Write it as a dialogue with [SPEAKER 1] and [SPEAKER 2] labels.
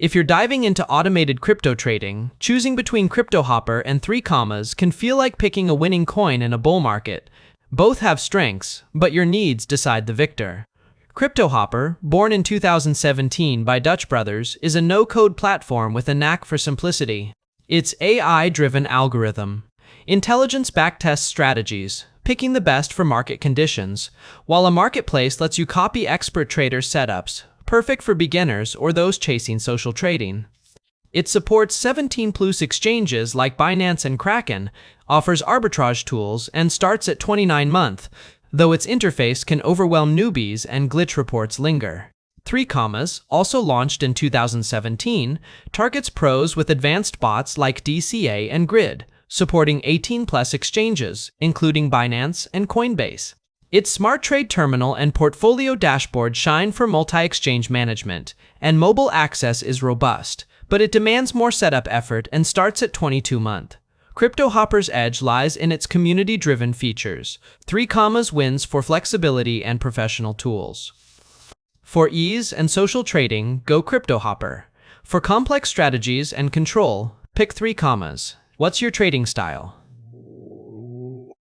[SPEAKER 1] If you're diving into automated crypto trading, choosing between Cryptohopper and 3Commas can feel like picking a winning coin in a bull market. Both have strengths, but your needs decide the victor. Cryptohopper, born in 2017 by Dutch brothers, is a no-code platform with a knack for simplicity. Its AI-driven algorithm, intelligence backtests strategies, picking the best for market conditions, while a marketplace lets you copy expert traders' setups, perfect for beginners or those chasing social trading. It supports 17+ exchanges like Binance and Kraken, offers arbitrage tools, and starts at 29 months, though its interface can overwhelm newbies and glitch reports linger. 3Commas, also launched in 2017, targets pros with advanced bots like DCA and Grid, supporting 18+ exchanges, including Binance and Coinbase. Its smart trade terminal and portfolio dashboard shine for multi-exchange management, and mobile access is robust, but it demands more setup effort and starts at 22 months. Cryptohopper's edge lies in its community-driven features. 3Commas wins for flexibility and professional tools. For ease and social trading, go Cryptohopper. For complex strategies and control, pick 3Commas. What's your trading style?